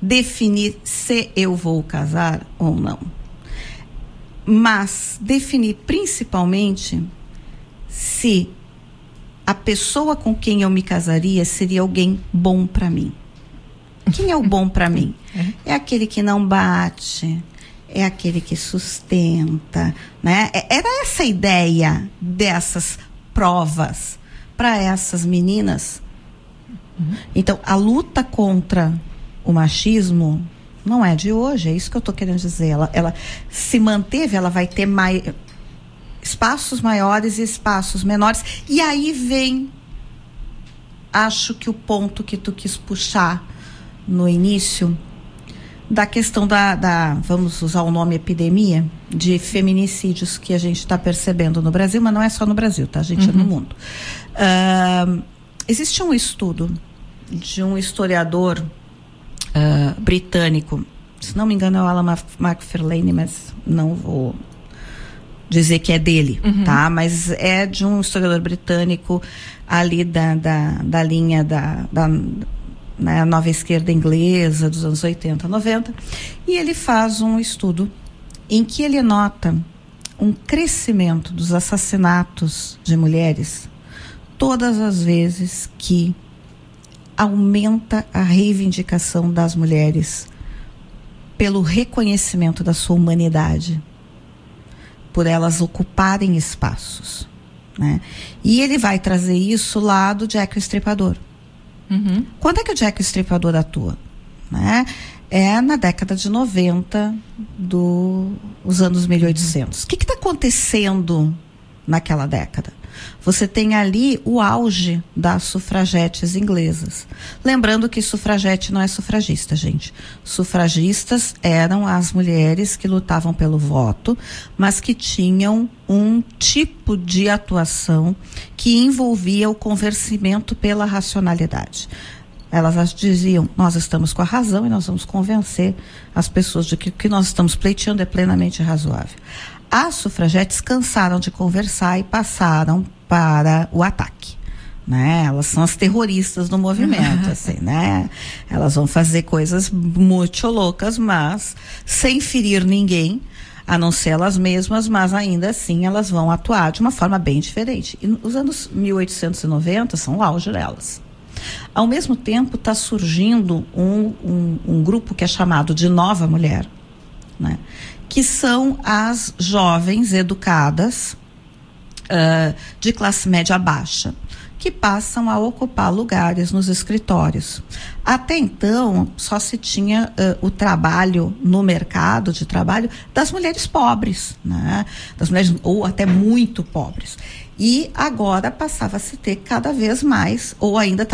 definir se eu vou casar ou não, mas definir principalmente se a pessoa com quem eu me casaria seria alguém bom para mim. Quem é o bom para mim? É aquele que não bate, é aquele que sustenta, né? Era essa a ideia dessas provas para essas meninas. Então, a luta contra o machismo não é de hoje, é isso que eu estou querendo dizer. Ela se manteve, ela vai ter espaços maiores e espaços menores. E aí vem, acho que o ponto que tu quis puxar no início, da questão vamos usar o nome epidemia, de feminicídios que a gente está percebendo no Brasil, mas não é só no Brasil, tá, gente? É no mundo. Existe um estudo de um historiador britânico, se não me engano é o Alan McFarlane, mas não vou dizer que é dele, tá? Mas é de um historiador britânico ali da linha na nova esquerda inglesa dos anos 80, 90, e ele faz um estudo em que ele nota um crescimento dos assassinatos de mulheres todas as vezes que aumenta a reivindicação das mulheres pelo reconhecimento da sua humanidade, por elas ocuparem espaços, né? E ele vai trazer isso lá do Jack o Estripador. Quando é que o Jack o Estripador atua? Né? é na década de 90 dos anos 1800. O que está acontecendo naquela década? Você tem ali o auge das sufragetes inglesas. Lembrando que sufragete não é sufragista, gente. Sufragistas eram as mulheres que lutavam pelo voto, mas que tinham um tipo de atuação que envolvia o convencimento pela racionalidade. Elas diziam, nós estamos com a razão e nós vamos convencer as pessoas de que o que nós estamos pleiteando é plenamente razoável. As sufragetes cansaram de conversar e passaram para o ataque, né? Elas são as terroristas do movimento, assim, né? Elas vão fazer coisas muito loucas, mas sem ferir ninguém, a não ser elas mesmas, mas ainda assim elas vão atuar de uma forma bem diferente. E os anos 1890 são o auge delas. Ao mesmo tempo está surgindo um grupo que é chamado de Nova Mulher, né? Que são as jovens educadas de classe média baixa, que passam a ocupar lugares nos escritórios. Até então, só se tinha o trabalho no mercado de trabalho das mulheres pobres, né? Das mulheres, ou até muito pobres. E agora passava a se ter cada vez mais, ou ainda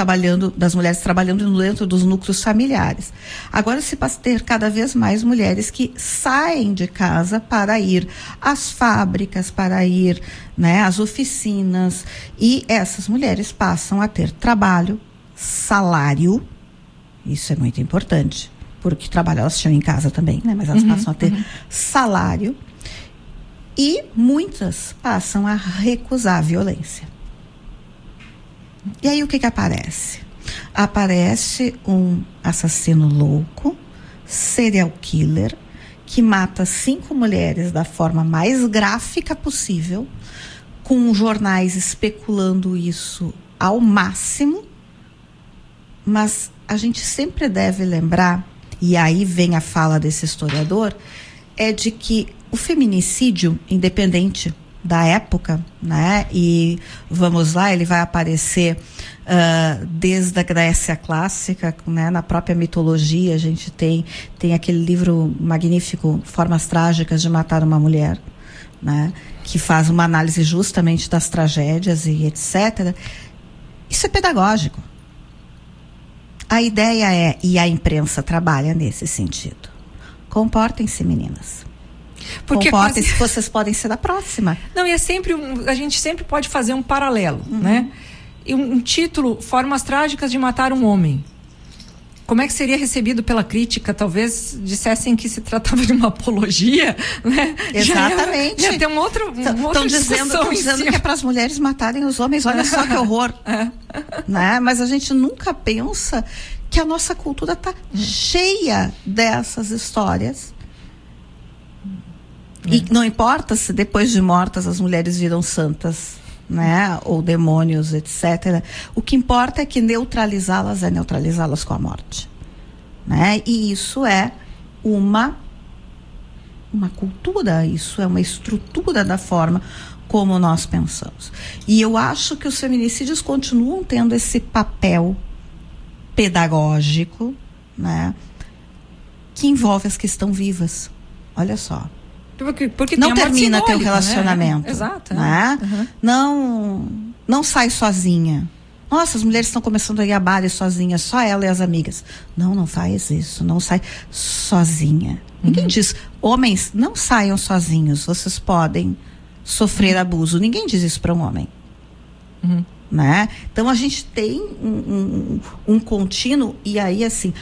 das mulheres trabalhando dentro dos núcleos familiares. Agora se passa a ter cada vez mais mulheres que saem de casa para ir às fábricas, para ir, né, às oficinas, e essas mulheres passam a ter trabalho, salário, isso é muito importante, porque trabalho elas tinham em casa também, né, mas elas passam a ter salário. E muitas passam a recusar a violência. E aí o que aparece? Aparece um assassino louco, serial killer, que mata 5 mulheres da forma mais gráfica possível, com jornais especulando isso ao máximo. Mas a gente sempre deve lembrar, e aí vem a fala desse historiador, é de que o feminicídio, independente da época, né? E vamos lá, ele vai aparecer desde a Grécia clássica, né? Na própria mitologia a gente tem aquele livro magnífico, Formas Trágicas de Matar uma Mulher, né? Que faz uma análise justamente das tragédias e etc. Isso é pedagógico. A ideia é, e a imprensa trabalha nesse sentido, comportem-se, meninas. Porque comportem-se, vocês podem ser da próxima. Não, e é sempre a gente sempre pode fazer um paralelo, né? E um título, Formas Trágicas de Matar um Homem. Como é que seria recebido pela crítica? Talvez dissessem que se tratava de uma apologia, né? Exatamente. Já tem uma outra dizendo que é para as mulheres matarem os homens. Olha só que horror. Né? Mas a gente nunca pensa que a nossa cultura está cheia dessas histórias. E não importa se depois de mortas as mulheres viram santas, né? Ou demônios, etc. O que importa é que neutralizá-las é neutralizá-las com a morte, né? E isso é uma cultura, isso é uma estrutura da forma como nós pensamos. E eu acho que os feminicídios continuam tendo esse papel pedagógico, né? Que envolve as que estão vivas. Olha só. Porque não termina teu relacionamento, né? Exato, né? Não sai sozinha. Nossa, as mulheres estão começando a ir a bares sozinhas, só ela e as amigas. Não faz isso, não sai sozinha. Ninguém diz, homens, não saiam sozinhos, vocês podem sofrer abuso. Ninguém diz isso para um homem. Né? Então a gente tem um contínuo, e aí assim,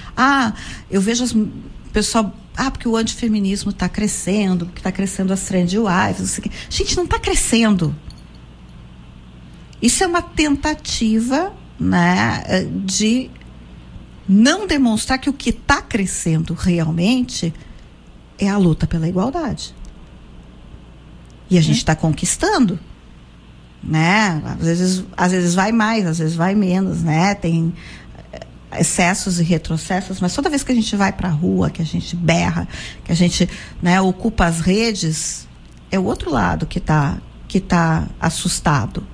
eu vejo o pessoal, porque o antifeminismo está crescendo, porque está crescendo as trend wives, não sei o quê. Gente, não está crescendo. Isso é uma tentativa, né, de não demonstrar que o que está crescendo realmente é a luta pela igualdade. E a gente está conquistando, né? Às vezes vai mais, às vezes vai menos, né? Tem excessos e retrocessos, mas toda vez que a gente vai para a rua, que a gente berra, que a gente, né, ocupa as redes, é o outro lado que tá assustado,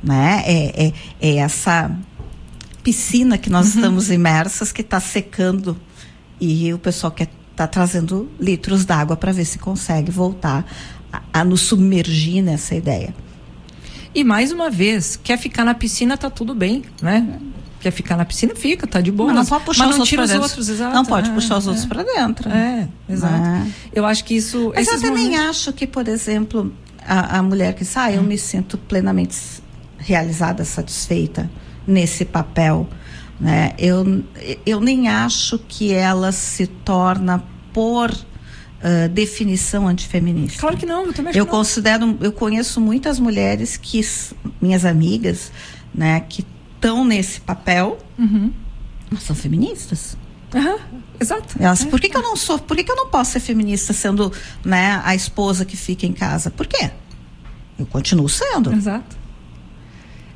né? É essa piscina que nós estamos imersas, que está secando E o pessoal tá trazendo litros d'água para ver se consegue voltar a nos submergir nessa ideia. E mais uma vez, quer ficar na piscina, tá tudo bem, né? Quer ficar na piscina, fica, tá de boa. Mas não pode puxar os outros, exato. Não pode puxar os outros para dentro. Exato. Eu acho que isso... Mas eu também acho que, por exemplo, a mulher que sai, eu me sinto plenamente realizada, satisfeita nesse papel, né? Eu nem acho que ela se torna por definição antifeminista. Claro que não, eu também acho eu conheço muitas mulheres minhas amigas, né, que estão nesse papel, mas são feministas. Exato. Elas, por que eu não posso ser feminista sendo, né, a esposa que fica em casa? Por quê? Eu continuo sendo. Exato.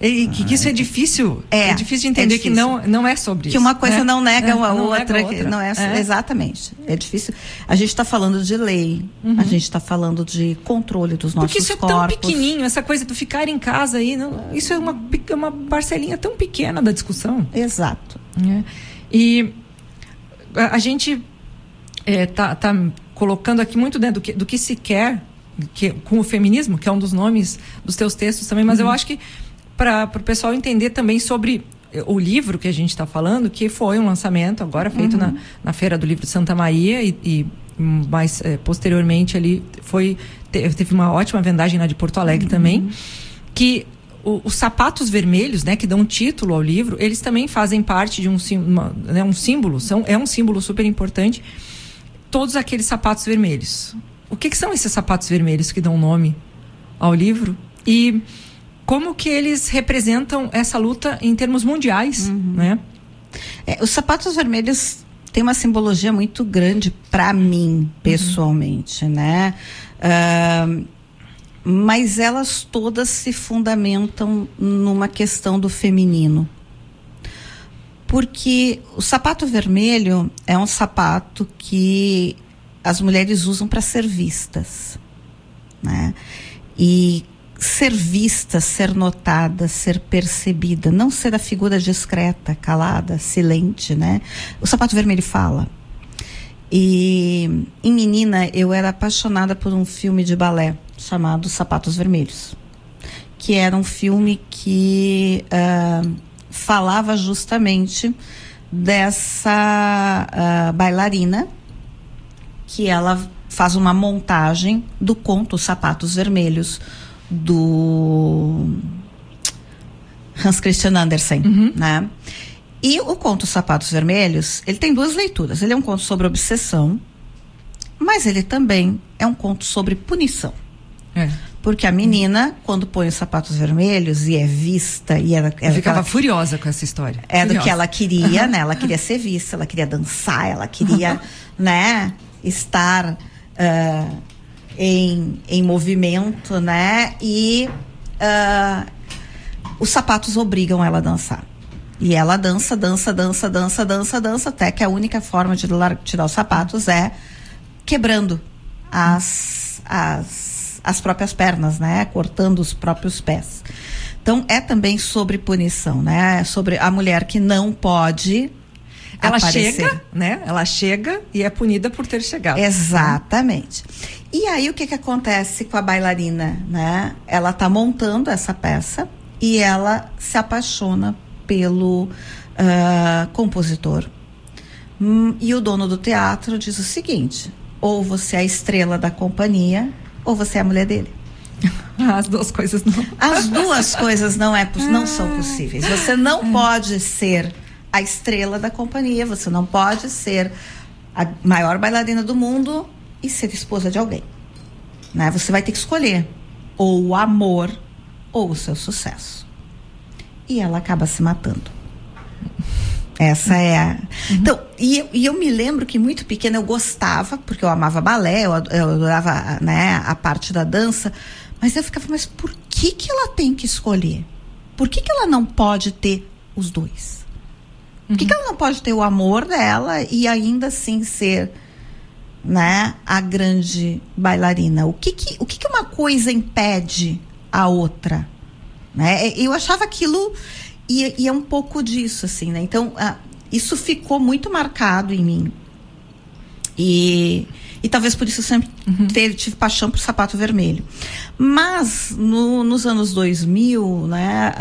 E que isso é difícil. É difícil de entender que não é sobre isso. Que uma coisa não nega a outra. Nega a outra. Não é. Exatamente. É difícil. A gente está falando de lei, a gente está falando de controle dos nossos corpos. Porque isso é tão pequenininho, essa coisa do ficar em casa aí, isso é uma parcelinha tão pequena da discussão. Exato. E a gente tá colocando aqui muito dentro do que se quer com o feminismo, que é um dos nomes dos teus textos também, mas eu acho que para o pessoal entender também sobre o livro que a gente está falando, que foi um lançamento agora feito na Feira do Livro de Santa Maria e mais posteriormente ali teve uma ótima vendagem lá de Porto Alegre também, que os sapatos vermelhos, né, que dão título ao livro, eles também fazem parte de um símbolo, é um símbolo super importante, todos aqueles sapatos vermelhos. O que são esses sapatos vermelhos que dão nome ao livro? E como que eles representam essa luta em termos mundiais, né? Os sapatos vermelhos têm uma simbologia muito grande para mim, pessoalmente, né? Mas elas todas se fundamentam numa questão do feminino. Porque o sapato vermelho é um sapato que as mulheres usam para ser vistas, né? E ser vista, ser notada, ser percebida, não ser a figura discreta, calada, silente, né? O sapato vermelho fala. E em menina eu era apaixonada por um filme de balé chamado Sapatos Vermelhos, que era um filme que falava justamente dessa bailarina, que ela faz uma montagem do conto Sapatos Vermelhos do Hans Christian Andersen, né? E o conto Sapatos Vermelhos, ele tem duas leituras. Ele é um conto sobre obsessão, mas ele também é um conto sobre punição. Porque a menina, quando põe os sapatos vermelhos e é vista, e ela ficava furiosa com essa história. Do que ela queria, né? Ela queria ser vista, ela queria dançar, ela queria, né, estar em movimento, né? E os sapatos obrigam ela a dançar. E ela dança, até que a única forma de tirar os sapatos é quebrando as próprias pernas, né? Cortando os próprios pés. Então, é também sobre punição, né? Sobre a mulher que não pode aparecer. Chega, né? Ela chega e é punida por ter chegado. Exatamente. E aí, o que acontece com a bailarina, né? Ela tá montando essa peça e ela se apaixona pelo compositor. E o dono do teatro diz o seguinte: ou você é a estrela da companhia, ou você é a mulher dele. As duas coisas não. As duas coisas não são possíveis. Você não pode ser a estrela da companhia, você não pode ser a maior bailarina do mundo e ser esposa de alguém, né? Você vai ter que escolher ou o amor ou o seu sucesso. E ela acaba se matando. Essa é a... Então, e eu me lembro que muito pequena eu gostava, porque eu amava balé, eu adorava, né, a parte da dança, mas eu ficava, mas por que ela tem que escolher? Por que ela não pode ter os dois? Por que ela não pode ter o amor dela e ainda assim ser, né, a grande bailarina? O que uma coisa impede a outra? Né? Eu achava aquilo... E é um pouco disso, assim, né? Então, isso ficou muito marcado em mim. E talvez por isso eu sempre tive paixão por sapato vermelho. Mas nos anos 2000, né,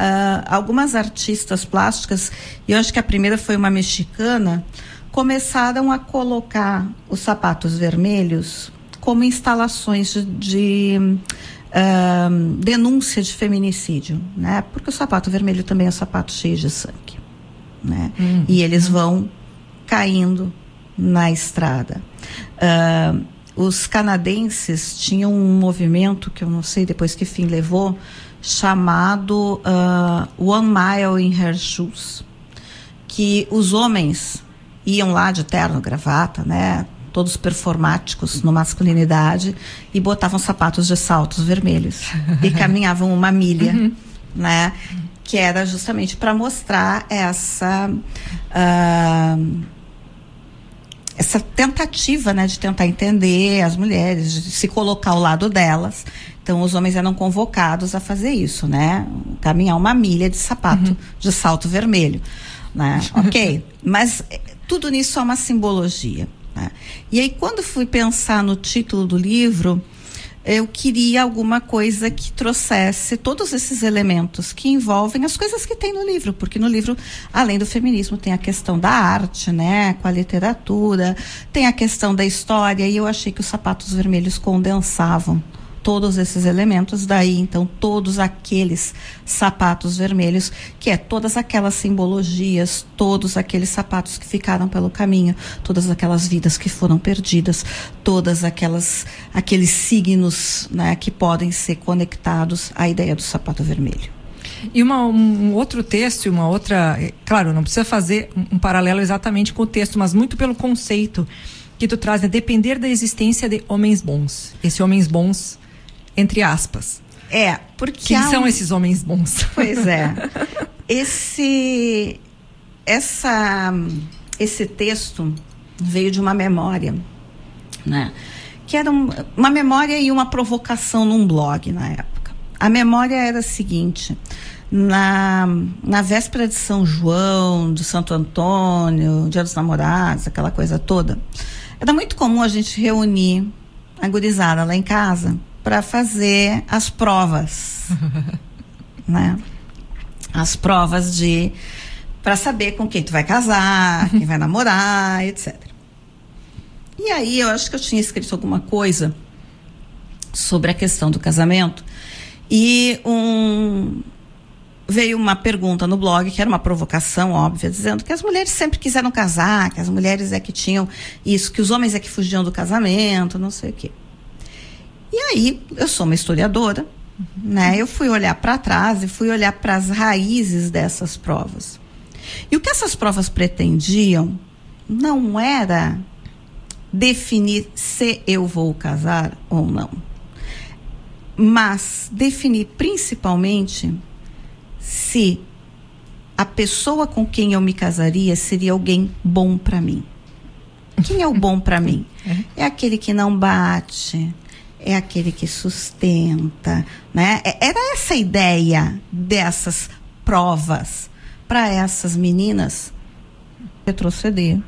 algumas artistas plásticas, e eu acho que a primeira foi uma mexicana, começaram a colocar os sapatos vermelhos como instalações de denúncia de feminicídio, né? Porque o sapato vermelho também é um sapato cheio de sangue, né? E eles vão caindo na estrada. Os canadenses tinham um movimento, que eu não sei depois que fim levou, chamado One Mile in Her Shoes, que os homens iam lá de terno, gravata, né, todos performáticos no masculinidade, e botavam sapatos de saltos vermelhos e caminhavam uma milha, né, que era justamente para mostrar essa tentativa, né, de tentar entender as mulheres, de se colocar ao lado delas. Então, os homens eram convocados a fazer isso, né? Caminhar uma milha de sapato de salto vermelho, né? Ok, mas tudo nisso é uma simbologia, né? E aí, quando fui pensar no título do livro, eu queria alguma coisa que trouxesse todos esses elementos que envolvem as coisas que tem no livro, porque no livro, além do feminismo, tem a questão da arte, né, com a literatura, tem a questão da história, e eu achei que os sapatos vermelhos condensavam todos esses elementos, daí então todos aqueles sapatos vermelhos, que é todas aquelas simbologias, todos aqueles sapatos que ficaram pelo caminho, todas aquelas vidas que foram perdidas, todas aqueles signos, né, que podem ser conectados à ideia do sapato vermelho. E um outro texto, uma outra, claro, não precisa fazer um paralelo exatamente com o texto, mas muito pelo conceito que tu traz, né? Depender da existência de homens bons. Esses homens bons, entre aspas. Porque quem são esses homens bons? Pois é. Esse texto veio de uma memória, né? Que era uma memória e uma provocação num blog na época. A memória era a seguinte: na véspera de São João, de Santo Antônio, Dia dos Namorados, aquela coisa toda, era muito comum a gente reunir a gurizada lá em casa para fazer as provas, né? As provas para saber com quem tu vai casar, quem vai namorar, etc. E aí eu acho que eu tinha escrito alguma coisa sobre a questão do casamento e veio uma pergunta no blog, que era uma provocação óbvia, dizendo que as mulheres sempre quiseram casar, que as mulheres é que tinham isso, que os homens é que fugiam do casamento, não sei o quê. E aí, eu sou uma historiadora, né? Eu fui olhar para trás e fui olhar para as raízes dessas provas. E o que essas provas pretendiam não era definir se eu vou casar ou não, mas definir principalmente se a pessoa com quem eu me casaria seria alguém bom para mim. Quem é o bom para mim? É aquele que não bate, é aquele que sustenta, né? Era essa a ideia dessas provas para essas meninas retroceder,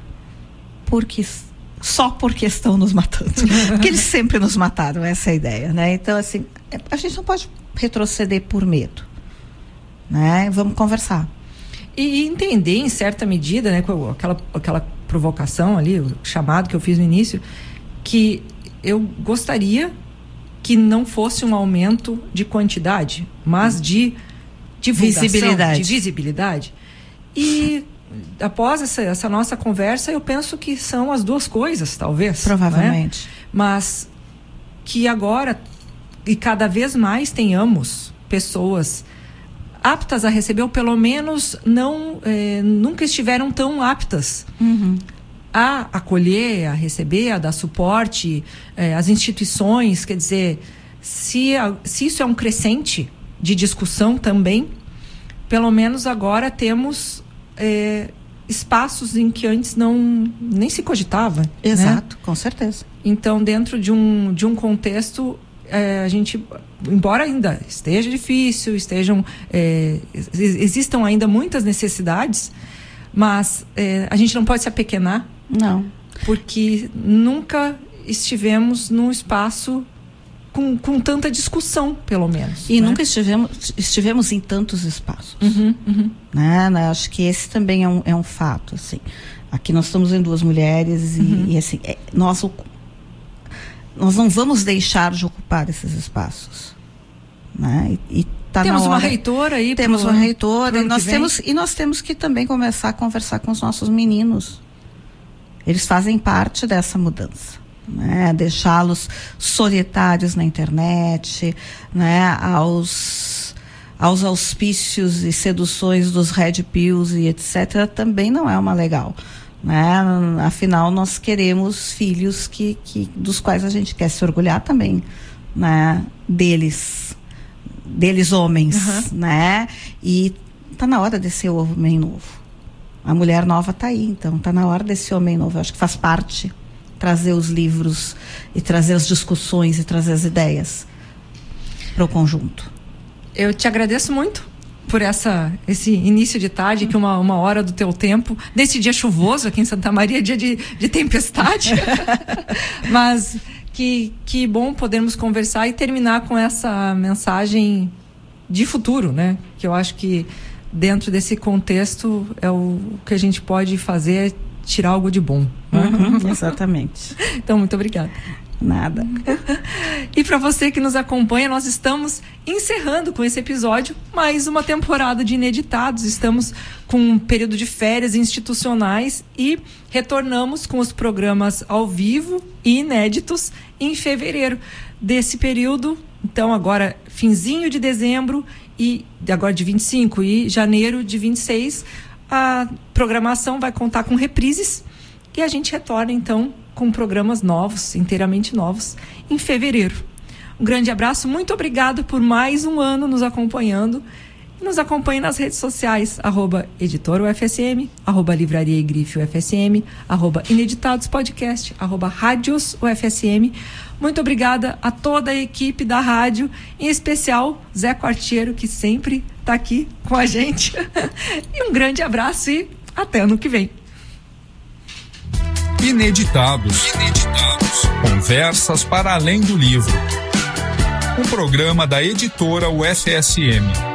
só porque estão nos matando. Porque eles sempre nos mataram, essa é a ideia, né? Então, assim, a gente não pode retroceder por medo, né? Vamos conversar. E entender, em certa medida, né, com aquela provocação ali, o chamado que eu fiz no início, que eu gostaria que não fosse um aumento de quantidade, mas de divulgação, de visibilidade. E após essa nossa conversa, eu penso que são as duas coisas, talvez. Provavelmente. Né? Mas que agora, e cada vez mais tenhamos pessoas aptas a receber, ou pelo menos nunca estiveram tão aptas a acolher, a receber, a dar suporte, as instituições, quer dizer, se isso é um crescente de discussão também, pelo menos agora temos espaços em que antes nem se cogitava. Exato, né? Com certeza. Então, dentro de um contexto, a gente, embora ainda esteja difícil, existam ainda muitas necessidades, mas a gente não pode se apequenar. Não. porque nunca estivemos num espaço com tanta discussão, pelo menos. E nunca estivemos em tantos espaços. Né? Acho que esse também é um fato, assim. Aqui nós estamos em 2 mulheres e assim, nós não vamos deixar de ocupar esses espaços. Né? E tá temos na hora, uma reitora aí. Temos uma reitora e nós temos que também começar a conversar com os nossos meninos. Eles fazem parte dessa mudança. Né? Deixá-los solitários na internet, né? aos auspícios e seduções dos red pills e etc. também não é uma legal. Né? Afinal, nós queremos filhos dos quais a gente quer se orgulhar também, né? deles homens, né? E tá na hora desse homem novo. A mulher nova tá aí, então tá na hora desse homem novo. Eu acho que faz parte trazer os livros e trazer as discussões e trazer as ideias para o conjunto. Eu te agradeço muito por esse início de tarde, que uma hora do teu tempo, nesse dia chuvoso aqui em Santa Maria, dia de tempestade, mas que bom podermos conversar e terminar com essa mensagem de futuro, né? Que eu acho que dentro desse contexto o que a gente pode fazer é tirar algo de bom. Exatamente. Então, muito obrigada. Nada. E para você que nos acompanha, nós estamos encerrando com esse episódio mais uma temporada de Ineditados. Estamos com um período de férias institucionais e retornamos com os programas ao vivo e inéditos em fevereiro desse período. Então, agora, finzinho de dezembro e agora de 25 e janeiro de 26, a programação vai contar com reprises e a gente retorna, então, com programas novos, inteiramente novos, em fevereiro. Um grande abraço, muito obrigado por mais um ano nos acompanhando. Nos acompanhe nas redes sociais, @editora_UFSM, @livraria e grife UFSM, @ineditadospodcast, @radiosUFSM. Muito obrigada a toda a equipe da rádio, em especial Zé Quartiero, que sempre está aqui com a gente. E um grande abraço e até ano que vem. Ineditados. Conversas para além do livro. Um programa da editora UFSM.